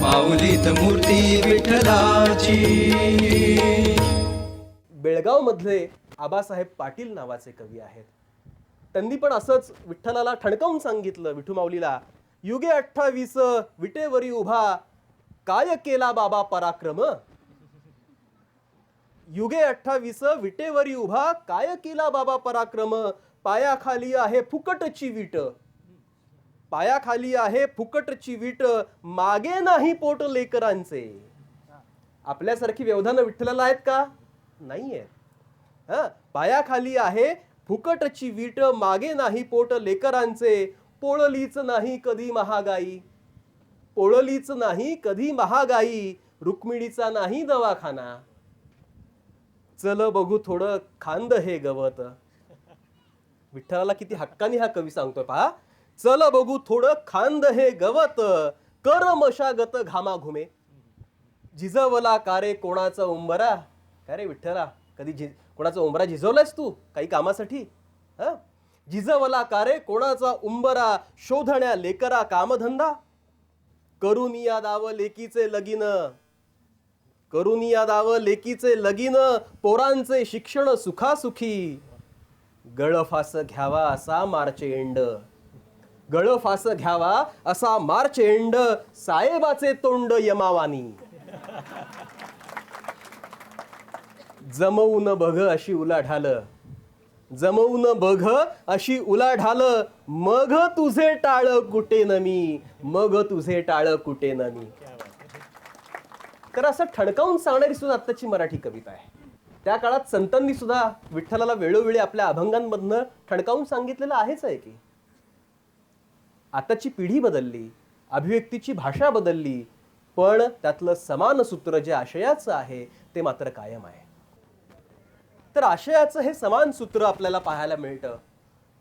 माऊलीत मूर्ती विठ्ठलाची. बेळगाव मधले आबासाहेब पाटील नावाचे कवी आहेत. त्यांनी पण असंच विठ्ठलाला ठणकावून सांगितलं, विठू माऊलीला, युगे 28 विटेवरी उभा, काय केला बाबा पराक्रम. युगे 28 विटेवरी उभा, काय केला बाबा पराक्रम. पायाखाली आहे फुकटची वीट, पायाखाली आहे फुकटची वीट, मागे नाही पोट लेकरांचे. आपल्यासारखी व्यवधानं विठ्ठलाला आहेत का? नाहीये. पायाखाली आहे फुकटची वीट, मागे नाही पोट लेकरांचे. पोळलीच नाही कधी महागाई, पोळलीच नाही कधी महागाई, रुक्मिणीचा नाही दवाखाना. चल बघू थोडं खांद हे गवत. विठ्ठलाला किती हक्काने हा कवी सांगतोय पहा. चल बघू थोडं खांद हे गवत, कर मशागत घामाघुमे. झिजवला कारे कोणाचा उंबरा. काय रे विठ्ठला, कधी कोणाचा उंबरा झिजवलायस तू काही कामासाठी? झिजवला कारे कोणाचा उंबरा, शोधण्या लेकरा कामधंदा. करून या दाव लेकीचे लगीन, करून या दाव लेकीचे लगीन, पोरांचे शिक्षण सुखासुखी. गळफास घ्यावा असा मार्च एंड, गळफास घ्यावा असा मार्च एंड, साहेबाचे तोंड यमावानी. जमवून बघ अशी उलाढाल, जमवून बघ अशी उलाढाल, मग तुझे टाळ कुठे नमी, मग तुझे टाळ कुठे नमी. तर असं ठणकावून सांगणारी सुद्धा आत्ताची मराठी कविता आहे. त्या काळात संतांनी सुद्धा विठ्ठलाला वेळोवेळी आपल्या अभंगांमधनं ठणकावून सांगितलेलं आहेच आहे की. आताची पिढी बदलली, अभिव्यक्तीची भाषा बदलली, पण त्यातलं समान सूत्र जे आशयाचं आहे ते मात्र कायम आहे. तर आशयाचं हे समान सूत्र आपल्याला पाहायला मिळतं.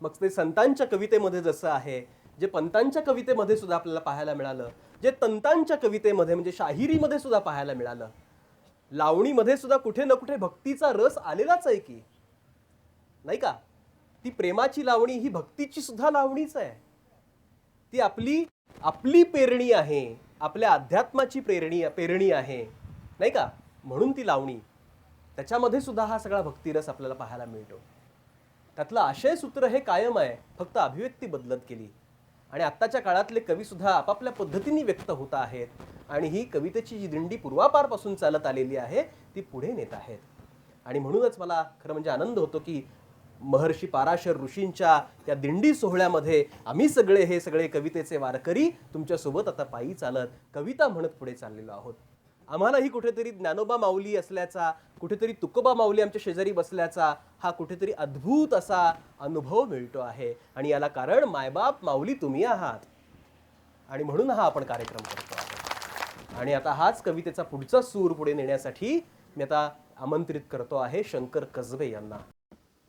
मग ते संतांच्या कवितेमध्ये जसं आहे, जे पंतांच्या कवितेमध्ये सुद्धा आपल्याला पाहायला मिळालं, जे तंतांच्या कवितेमध्ये म्हणजे शाहिरीमध्ये सुद्धा पाहायला मिळालं. लावणीमध्ये सुद्धा कुठे ना कुठे भक्तीचा रस आलेलाच आहे की, नाही का? ती प्रेमाची लावणी ही भक्तीची सुद्धा लावणीच आहे. ती आपली आपली पेरणी आहे, आपल्या अध्यात्माची पेरणी आहे, नाही का? म्हणून ती लावणी, त्याच्यामध्ये सुद्धा हा सगळा भक्तिरस आपल्याला पाहायला मिळतो. त्यातलं आशय सूत्र हे कायम आहे, फक्त अभिव्यक्ती बदलत गेली. आणि आत्ताच्या काळातले कवी सुद्धा आपापल्या पद्धतीने व्यक्त होत आहेत आणि ही कवितेची जी दिंडी पूर्वापारपासून चालत आलेली आहे ती पुढे नेत आहेत. आणि म्हणूनच मला खरं म्हणजे आनंद होतो की महर्षी पाराशर ऋषींच्या या दिंडी सोहळ्यामध्ये आम्ही सगळे हे सगळे कवितेचे वारकरी तुमच्यासोबत आता पायी चालत कविता म्हणत पुढे चाललेलो आहोत. आम्हालाही कुठेतरी ज्ञानोबा माऊली असल्याचा, कुठेतरी तुकोबा माऊली आमच्या शेजारी बसल्याचा हा कुठेतरी अद्भुत असा अनुभव मिळतो आहे. आणि याला कारण मायबाप माऊली तुम्ही आहात. आणि म्हणून हा आपण कार्यक्रम करतो आहोत. आणि आता हाच कवितेचा पुढचा सूर पुढे नेण्यासाठी मी आता आमंत्रित करतो आहे शंकर कसबे यांना.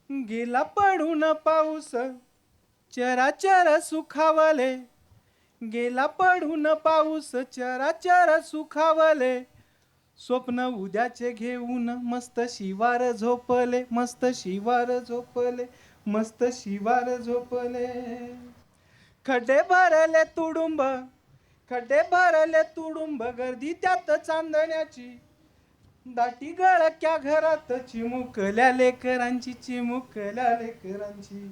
गेला पडून पाऊस चराचर सुखावले, गेला पडून पाऊस चराचर सुखावले, स्वप्न उद्याचे घेऊन मस्त शिवार झोपले, मस्त शिवार झोपले, मस्त शिवार झोपले. खड्डे भरले तुडुंब, खड्डे भरले तुडुंब, गर्दी त्यात चांदण्याची, दाटी गळक्या घरात चिमुकल्या लेकरांची, चिमुकल्या लेकरांची.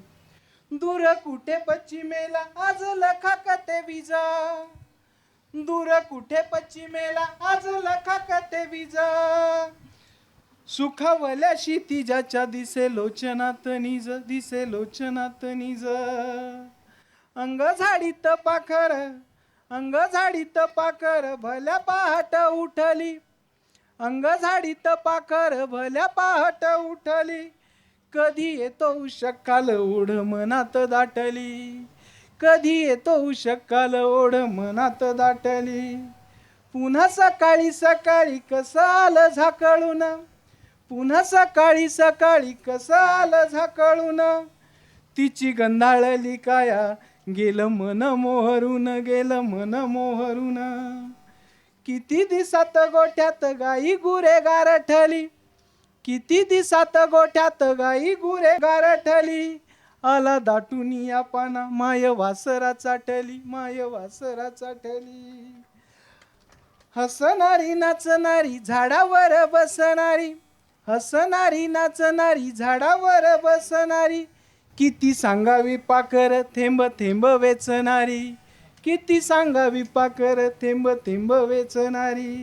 दूर कुठे पश्चिमेला आज लखाकते विजा, दूर कुठे पश्चिमेला आज लखाकते विजा. सुखावल्या क्षितिजाच्या दिसे लोचनात निज, दिसे लोचनात निज. अंग झाडीत पाखर, अंग झाडीत पाखर, भल्या पहाट उठली, अंग झाडीत पाखर, भल्या पहाट उठली. कधी येतो उषकाल ओढ मनात दाटली, कधी येतो उषकाल ओढ मनात दाटली. पुन्हा सकाळी सकाळी कसं आलं झाकळून, पुन्हा सकाळी सकाळी कसं आलं झाकळून. तिची गंधाळली काया गेलं मन मोहरून, गेलं मन मोहरून. किती दिसात गोठ्यात गाई गुरे गारठली, किती दिसात गोठ्यात गाई गुरे गारठली. आला दाटून या पाना माय वासरा चाटली, माय वासरा चाटली. हसणारी नाचणारी झाडावर बसणारी, हसणारी नाचणारी झाडावर बसणारी, किती सांगावी पाकर थेंब थेंब वेचणारी, किती सांगावी पाकर थेंब थेंब वेचणारी.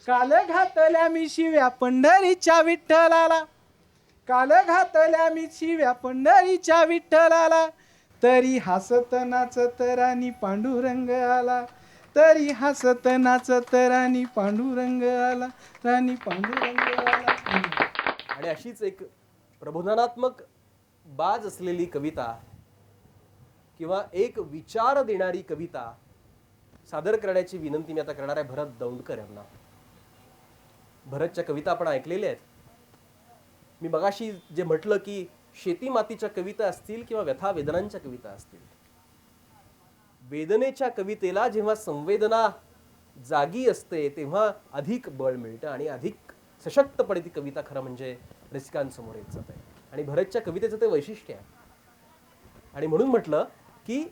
काल घातल्या मी शिव्या पंढरीच्या विठ्ठलाला, काल घातल्या मी शिव्या पंढरीच्या विठ्ठलाला, तरी हसत नाचत राणी पांडुरंग आला, तरी हसत नाचत राणी पांडुरंग आला, राणी पांडुरंग आला. आणि अशीच एक प्रबोधनात्मक बाज असलेली कविता किंवा एक विचार देणारी कविता सादर करण्याची विनंती मी आता करणार आहे भरत दौंडकर यांना. भरतच्या कविता आपण ऐकलेल्या आहेत. मी मगाशी जे म्हटलं की शेती मातीच्या कविता असतील किंवा व्यथा वेदनांच्या कविता असतील, वेदनेच्या कवितेला जेव्हा संवेदना जागी असते तेव्हा अधिक बळ मिळतं आणि अधिक सशक्तपणे ती कविता खरं म्हणजे रसिकांसमोर येत जाते. आणि भरतच्या कवितेचं ते वैशिष्ट्य आहे. आणि म्हणून म्हटलं की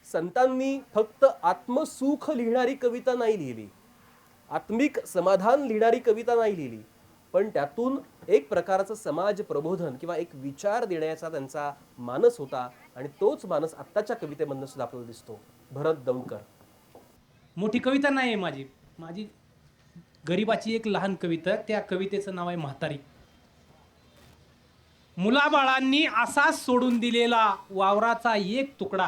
संतांनी फक्त आत्मसुख लिहिणारी कविता नाही लिहिली, आत्मिक समाधान लिहिणारी कविता नाही लिहिली, पण त्यातून एक प्रकारचं समाज प्रबोधन किंवा एक विचार देण्याचा त्यांचा मानस होता. आणि तोच मानस आत्ताच्या कवितेमधनं सुद्धा आपल्याला दिसतो. भरत दौंडकर. मोठी कविता नाही आहे माझी, माझी गरिबाची एक लहान कविता. त्या कवितेचं नाव आहे म्हातारी. मुलाबाळांनी असाच सोडून दिलेला वावराचा एक तुकडा,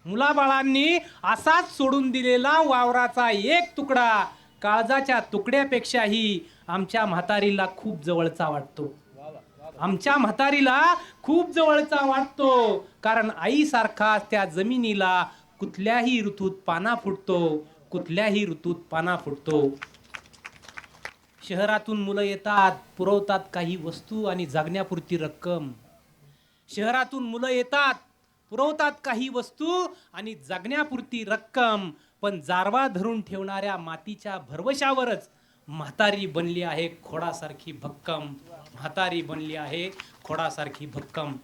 मुलाबाळांनी असाच सोडून दिलेला वावराचा एक तुकडा, काळजाच्या तुकड्यापेक्षाही आमच्या म्हातारीला खूप जवळचा वाटतो, आमच्या म्हातारीला खूप जवळचा वाटतो. कारण आईसारखा त्या जमिनीला कुठल्याही ऋतूत पाना फुटतो, कुठल्याही ऋतूत पाना फुटतो. शहरातून मुलं येतात, पुरवतात काही वस्तू आणि जगण्यापुरती रक्कम. शहरातून मुलं येतात, पुरवतात काही वस्तू आणि जगण्यापुरती रक्कम. पण जारवा धरून ठेवणाऱ्या मातीच्या भरवशावरच म्हातारी बनली आहे खोडासारखी भक्कम, म्हातारी बनली आहे खोडासारखी भक्कम.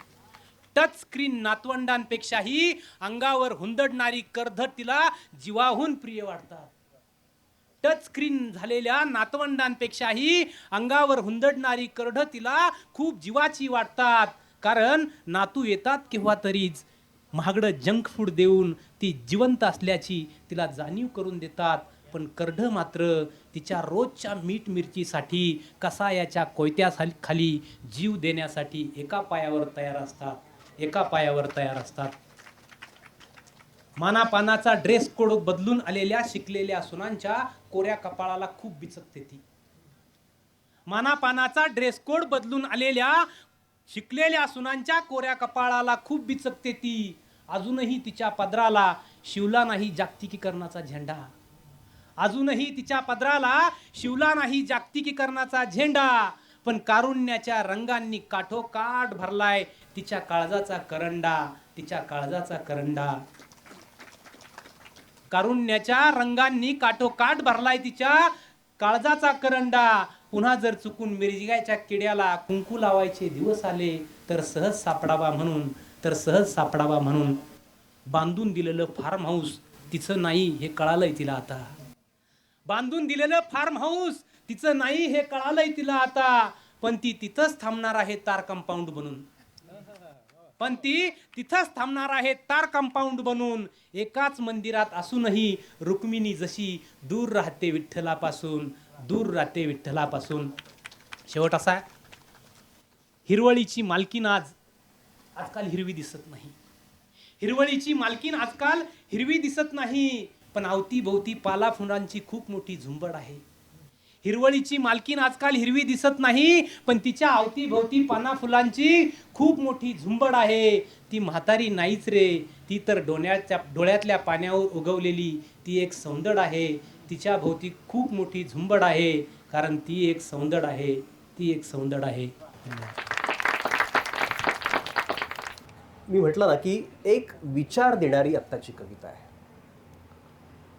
टच स्क्रीन नातवंडांपेक्षाही अंगावर हुंदडणारी कर्धट तिला जीवाहून प्रिय वाटतात. टच स्क्रीन झालेल्या नातवंडांपेक्षाही अंगावर हुंदडणारी कर्ढ तिला खूप जीवाची वाटतात. कारण नातू येतात केव्हा तरीच महागडं जंक फूड देऊन ती जिवंत असल्याची तिला जाणीव करून देतात. पण कर्ढ मात्र तिच्या रोजच्या मीठ मिरचीसाठी कसायाच्या कोयत्याखाली जीव देण्यासाठी एका पायावर तयार असतात, एका पायावर तयार असतात. मानापानाचा ड्रेस कोड बदलून आलेल्या शिकलेल्या सुनांच्या कोऱ्या कपाळाला खूप बिचकते ती. मानापानाचा ड्रेस कोड बदलून आलेल्या शिकलेल्या सुनांच्या कोऱ्या कपाळाला खूप बिचकते ती. अजूनही तिच्या पदराला शिवला नाही जागतिकीकरणाचा झेंडा, अजूनही तिच्या पदराला शिवला नाही जागतिकीकरणाचा झेंडा. पण कारुण्याच्या रंगांनी काठोकाठ भरलाय तिच्या काळजाचा करंडा, तिच्या काळजाचा करंडा. कारुण्याच्या रंगांनी काठोकाठ भरलाय तिच्या काळजाचा करंडा. पुन्हा जर चुकून मिरगाच्या किड्याला कुंकू लावायचे दिवस आले तर सहज सापडावा म्हणून, तर सहज सापडावा म्हणून. बांधून दिलेलं फार्म हाऊस तिचं नाही हे कळालंय तिला आता, बांधून दिलेलं फार्म हाऊस तिचं नाही हे कळालंय तिला आता. पण ती तिथंच थांबणार आहे तार कंपाऊंड बनून, पण ती तिथंच थांबणार आहे तार कंपाऊंड बनून. एकाच मंदिरात असूनही रुक्मिणी जशी दूर राहते विठ्ठलापासून, दूर राहते विठ्ठलापासून. शेवट असा, हिरवळीची मालकीन आजकाल हिरवी दिसत नाही, हिरवळीची मालकीन आजकाल हिरवी दिसत नाही. पण अवतीभोवती पाला फुलांची खूप मोठी झुंबड आहे. हिरवळीची मालकीन आजकाल हिरवी दिसत नाही, पण तिच्या अवतीभोवती पाना फुलांची खूप मोठी झुंबड आहे. ती म्हातारी नाहीच रे, ती तर डोळ्यातल्या पाण्यावर उगवलेली ती एक सौंदड आहे. तिच्या भोवती खूप मोठी झुंबड आहे, कारण ती एक सौंदड आहे, ती एक सौंदड आहे. मी म्हटलं ना की एक विचार देणारी आत्ताची कविता आहे.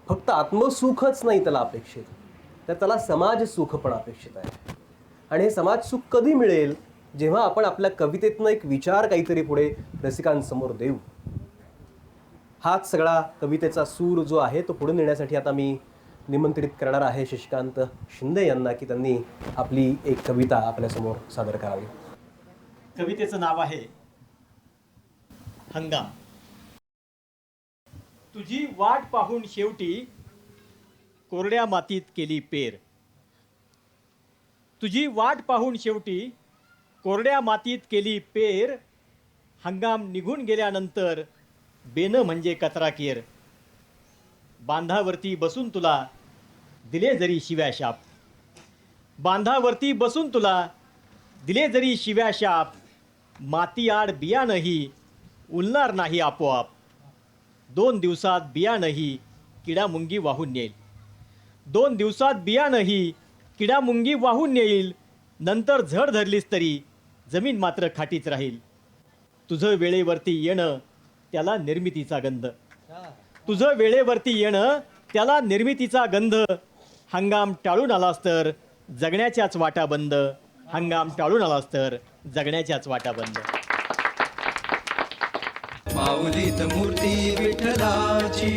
फक्त आत्मसुखच नाही त्याला अपेक्षित, तर त्याला समाज सुख पण अपेक्षित आहे. आणि हे समाज सुख कधी मिळेल, जेव्हा आपण आपल्या कवितेतनं एक विचार काहीतरी पुढे रसिकांसमोर देऊ. हाच सगळा कवितेचा सूर जो आहे तो पुढे नेण्यासाठी आता मी निमंत्रित करणार आहे शशिकांत शिंदे यांना की त्यांनी आपली एक कविता आपल्यासमोर सादर करावी. कवितेचं नाव आहे हंगाम. तुझी वाट पाहून शेवटी कोरड्या मातीत केली पेर. तुझी वाट पाहून शेवटी कोरड्या मातीत केली पेर. हंगाम निघून गेल्यानंतर बेनं म्हणजे कचरा केर. बांधावरती बसून तुला दिले जरी शिव्या शाप. बांधावरती बसून तुला दिले जरी शिव्या शाप. मातीआड बियाणंही उलणार नाही आपोआप. 2 दिवसात बियाणंही किडामुंगी वाहून नेईल. 2 दिवसात बियाणंही किडामुंगी वाहून नेईल. नंतर झड धरलीस तरी जमीन मात्र खाटीच राहील. तुझं वेळेवरती येणं त्याला निर्मितीचा गंध. तुझं वेळेवरती येणं त्याला निर्मितीचा गंध. हंगाम टाळून आलास तर जगण्याच्याच वाटा बंद. हंगाम टाळून आलास तर जगण्याच्याच वाटा बंद. माऊलीत मूर्ती विठ्ठलाची